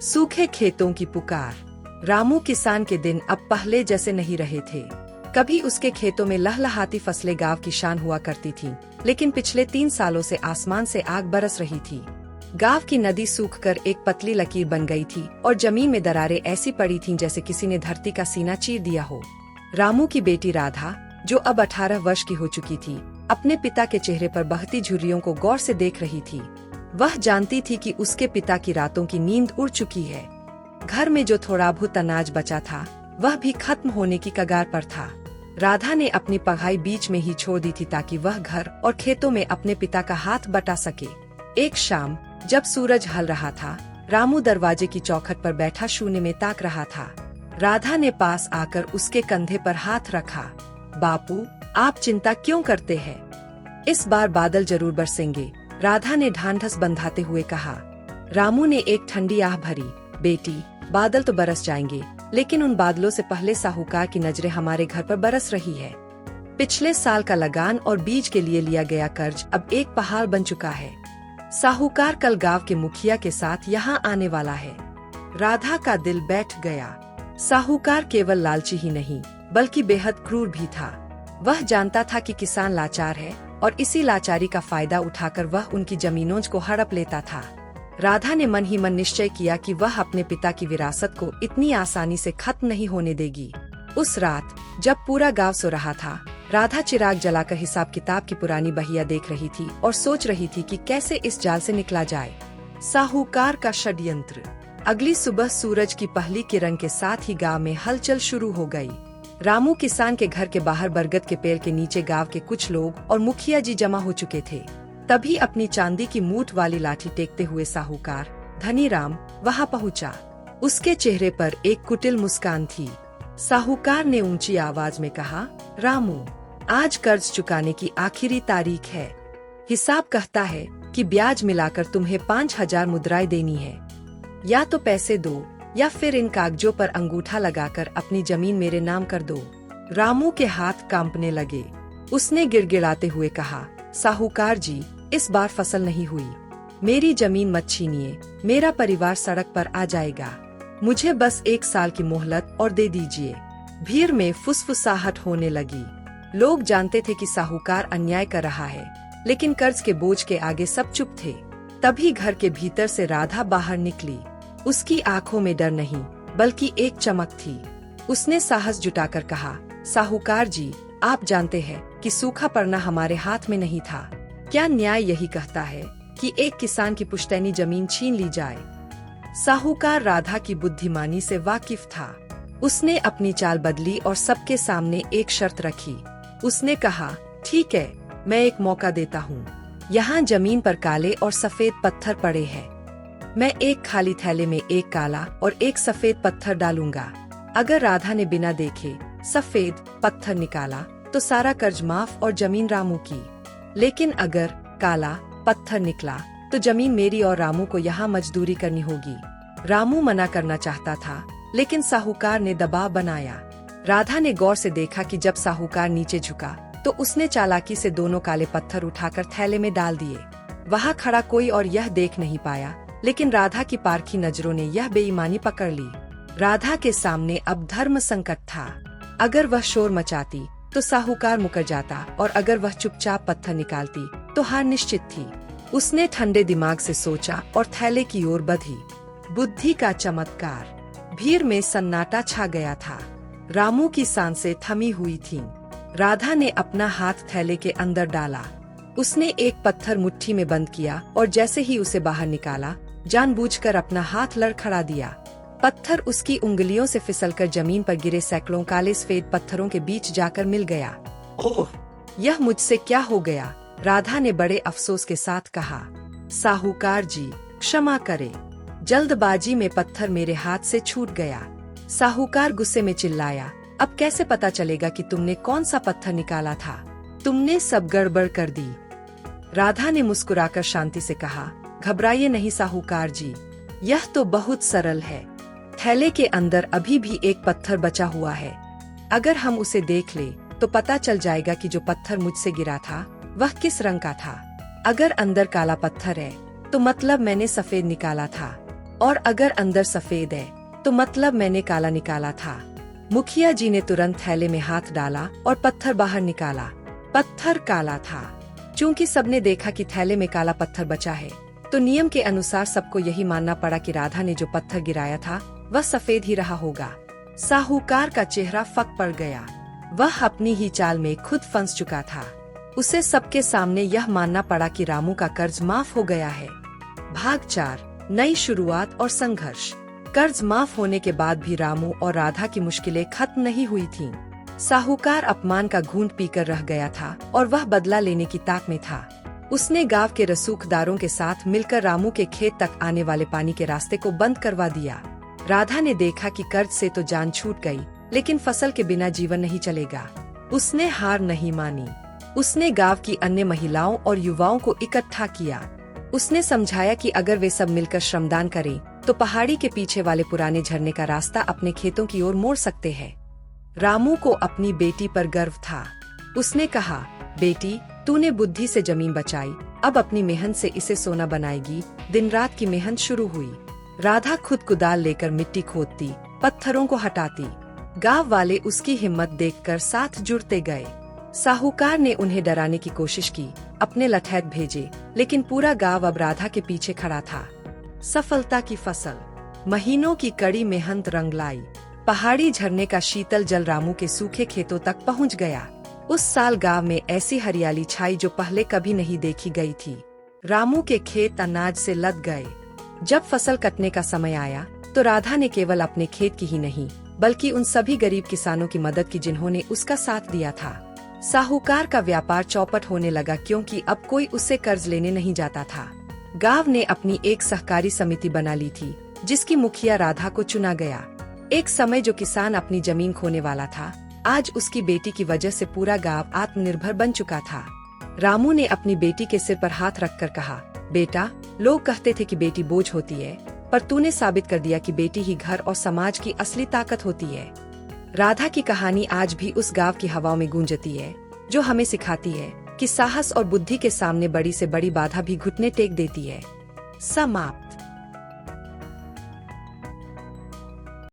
सूखे खेतों की पुकार। रामू किसान के दिन अब पहले जैसे नहीं रहे थे। कभी उसके खेतों में लहलहाती फसलें गांव की शान हुआ करती थीं, लेकिन पिछले 3 सालों से आसमान से आग बरस रही थी। गांव की नदी सूखकर एक पतली लकीर बन गई थी और जमीन में दरारें ऐसी पड़ी थीं जैसे किसी ने धरती का सीना चीर दिया हो। रामू की बेटी राधा, जो अब 18 वर्ष की हो चुकी थी, अपने पिता के चेहरे पर बहती झुर्रियों को गौर से देख रही थी। वह जानती थी कि उसके पिता की रातों की नींद उड़ चुकी है। घर में जो थोड़ा बहुत अनाज बचा था, वह भी खत्म होने की कगार पर था। राधा ने अपनी पढ़ाई बीच में ही छोड़ दी थी ताकि वह घर और खेतों में अपने पिता का हाथ बटा सके। एक शाम जब सूरज ढल रहा था, रामू दरवाजे की चौखट पर बैठा शून्य में ताक रहा था। राधा ने पास आकर उसके कंधे पर हाथ रखा। बापू, आप चिंता क्यों करते हैं? इस बार बादल जरूर बरसेंगे, राधा ने ढांढस बंधाते हुए कहा। रामू ने एक ठंडी आह भरी। बेटी, बादल तो बरस जाएंगे, लेकिन उन बादलों से पहले साहूकार की नजरें हमारे घर पर बरस रही है। पिछले साल का लगान और बीज के लिए लिया गया कर्ज अब एक पहाड़ बन चुका है। साहूकार कल गांव के मुखिया के साथ यहाँ आने वाला है। राधा का दिल बैठ गया। साहूकार केवल लालची ही नहीं, बल्कि बेहद क्रूर भी था। वह जानता था कि किसान लाचार है और इसी लाचारी का फायदा उठाकर वह उनकी जमीनों को हड़प लेता था। राधा ने मन ही मन निश्चय किया कि वह अपने पिता की विरासत को इतनी आसानी से खत्म नहीं होने देगी। उस रात जब पूरा गांव सो रहा था, राधा चिराग जलाकर हिसाब किताब की पुरानी बहिया देख रही थी और सोच रही थी कि कैसे इस जाल से निकला जाए। साहूकार का षड्यंत्र। अगली सुबह सूरज की पहली किरण के साथ ही गांव में हलचल शुरू हो गई। रामू किसान के घर के बाहर बरगद के पेड़ के नीचे गांव के कुछ लोग और मुखिया जी जमा हो चुके थे। तभी अपनी चांदी की मूठ वाली लाठी टेकते हुए साहूकार धनीराम वहां पहुंचा। उसके चेहरे पर एक कुटिल मुस्कान थी। साहूकार ने ऊंची आवाज में कहा, रामू, आज कर्ज चुकाने की आखिरी तारीख है। हिसाब कहता है कि ब्याज मिलाकर तुम्हें 5,000 मुद्राएं देनी है। या तो पैसे दो या फिर इन कागजों पर अंगूठा लगाकर अपनी जमीन मेरे नाम कर दो। रामू के हाथ कांपने लगे। उसने गिड़गिड़ाते हुए कहा, साहूकार जी, इस बार फसल नहीं हुई। मेरी जमीन मत छीनिए, मेरा परिवार सड़क पर आ जाएगा। मुझे बस 1 साल की मोहलत और दे दीजिए। भीड़ में फुसफुसाहट होने लगी। लोग जानते थे कि साहूकार अन्याय कर रहा है, लेकिन कर्ज के बोझ के आगे सब चुप थे। तभी घर के भीतर से राधा बाहर निकली। उसकी आंखों में डर नहीं, बल्कि एक चमक थी। उसने साहस जुटाकर कहा, साहूकार जी, आप जानते हैं कि सूखा पड़ना हमारे हाथ में नहीं था। क्या न्याय यही कहता है कि एक किसान की पुश्तैनी जमीन छीन ली जाए? साहूकार राधा की बुद्धिमानी से वाकिफ था। उसने अपनी चाल बदली और सबके सामने एक शर्त रखी। उसने कहा, ठीक है, मैं एक मौका देता हूँ। यहाँ जमीन पर काले और सफेद पत्थर पड़े हैं। मैं एक खाली थैले में एक काला और एक सफेद पत्थर डालूंगा। अगर राधा ने बिना देखे सफेद पत्थर निकाला तो सारा कर्ज माफ और जमीन रामू की। लेकिन अगर काला पत्थर निकला तो जमीन मेरी और रामू को यहाँ मजदूरी करनी होगी। रामू मना करना चाहता था, लेकिन साहूकार ने दबाव बनाया। राधा ने गौर से देखा कि जब साहूकार नीचे झुका तो उसने चालाकी से दोनों काले पत्थर उठाकर थैले में डाल दिए। वहाँ खड़ा कोई और यह देख नहीं पाया, लेकिन राधा की पारखी नजरों ने यह बेईमानी पकड़ ली। राधा के सामने अब धर्म संकट था। अगर वह शोर मचाती तो साहूकार मुकर जाता, और अगर वह चुपचाप पत्थर निकालती तो हार निश्चित थी। उसने ठंडे दिमाग से सोचा और थैले की ओर बढ़ी। बुद्धि का चमत्कार। भीड़ में सन्नाटा छा गया था। रामू की सांसें थमी हुई थीं। राधा ने अपना हाथ थैले के अंदर डाला। उसने एक पत्थर मुट्ठी में बंद किया और जैसे ही उसे बाहर निकाला, जानबूझकर अपना हाथ लड़खड़ा दिया। पत्थर उसकी उंगलियों से फिसलकर जमीन पर गिरे सैकड़ों काले सफेद पत्थरों के बीच जाकर मिल गया। ओह, यह मुझसे क्या हो गया? राधा ने बड़े अफसोस के साथ कहा। साहूकार जी, क्षमा करे, जल्दबाजी में पत्थर मेरे हाथ से छूट गया। साहूकार गुस्से में चिल्लाया, अब कैसे पता चलेगा कि तुमने कौन सा पत्थर निकाला था? तुमने सब गड़बड़ कर दी। राधा ने मुस्कुराकर शांति से कहा, घबराइए नहीं साहूकार जी, यह तो बहुत सरल है। थैले के अंदर अभी भी एक पत्थर बचा हुआ है। अगर हम उसे देख ले तो पता चल जाएगा कि जो पत्थर मुझसे गिरा था वह किस रंग का था। अगर अंदर काला पत्थर है तो मतलब मैंने सफेद निकाला था। और अगर अंदर सफेद है तो मतलब मैंने काला निकाला था। मुखिया जी ने तुरंत थैले में हाथ डाला और पत्थर बाहर निकाला। पत्थर काला था। चूंकि सबने देखा कि थैले में काला पत्थर बचा है, तो नियम के अनुसार सबको यही मानना पड़ा कि राधा ने जो पत्थर गिराया था वह सफेद ही रहा होगा। साहूकार का चेहरा फक पड़ गया। वह अपनी ही चाल में खुद फंस चुका था। उसे सबके सामने यह मानना पड़ा कि रामू का कर्ज माफ हो गया है। भाग 4, नई शुरुआत और संघर्ष। कर्ज माफ होने के बाद भी रामू और राधा की मुश्किलें खत्म नहीं हुई थीं। साहूकार अपमान का घूंट पीकर रह गया था और वह बदला लेने की ताक में था। उसने गांव के रसूखदारों के साथ मिलकर रामू के खेत तक आने वाले पानी के रास्ते को बंद करवा दिया। राधा ने देखा कि कर्ज से तो जान छूट गई, लेकिन फसल के बिना जीवन नहीं चलेगा। उसने हार नहीं मानी। उसने गांव की अन्य महिलाओं और युवाओं को इकट्ठा किया। उसने समझाया कि अगर वे सब मिलकर श्रमदान करें, तो पहाड़ी के पीछे वाले पुराने झरने का रास्ता अपने खेतों की ओर मोड़ सकते हैं। रामू को अपनी बेटी पर गर्व था। उसने कहा, बेटी, तूने बुद्धि से जमीन बचाई, अब अपनी मेहनत से इसे सोना बनाएगी। दिन रात की मेहनत शुरू हुई। राधा खुद कुदाल लेकर मिट्टी खोदती, पत्थरों को हटाती। गांव वाले उसकी हिम्मत देखकर साथ जुड़ते गए। साहूकार ने उन्हें डराने की कोशिश की, अपने लठैत भेजे, लेकिन पूरा गांव अब राधा के पीछे खड़ा था। सफलता की फसल। महीनों की कड़ी मेहनत रंग लाई। पहाड़ी झरने का शीतल जल रामू के सूखे खेतों तक पहुंच गया। उस साल गांव में ऐसी हरियाली छाई जो पहले कभी नहीं देखी गई थी। रामू के खेत अनाज से लद गए। जब फसल कटने का समय आया, तो राधा ने केवल अपने खेत की ही नहीं, बल्कि उन सभी गरीब किसानों की मदद की जिन्होंने उसका साथ दिया था। साहूकार का व्यापार चौपट होने लगा, क्योंकि अब कोई उससे कर्ज लेने नहीं जाता था। गांव ने अपनी एक सहकारी समिति बना ली थी, जिसकी मुखिया राधा को चुना गया। एक समय जो किसान अपनी जमीन खोने वाला था, आज उसकी बेटी की वजह से पूरा गांव आत्मनिर्भर बन चुका था। रामू ने अपनी बेटी के सिर पर हाथ रखकर कहा, बेटा, लोग कहते थे कि बेटी बोझ होती है, पर तूने साबित कर दिया कि बेटी ही घर और समाज की असली ताकत होती है। राधा की कहानी आज भी उस गांव की हवाओं में गूंजती है, जो हमें सिखाती है कि साहस और बुद्धि के सामने बड़ी से बड़ी बाधा भी घुटने टेक देती है। समाप्त।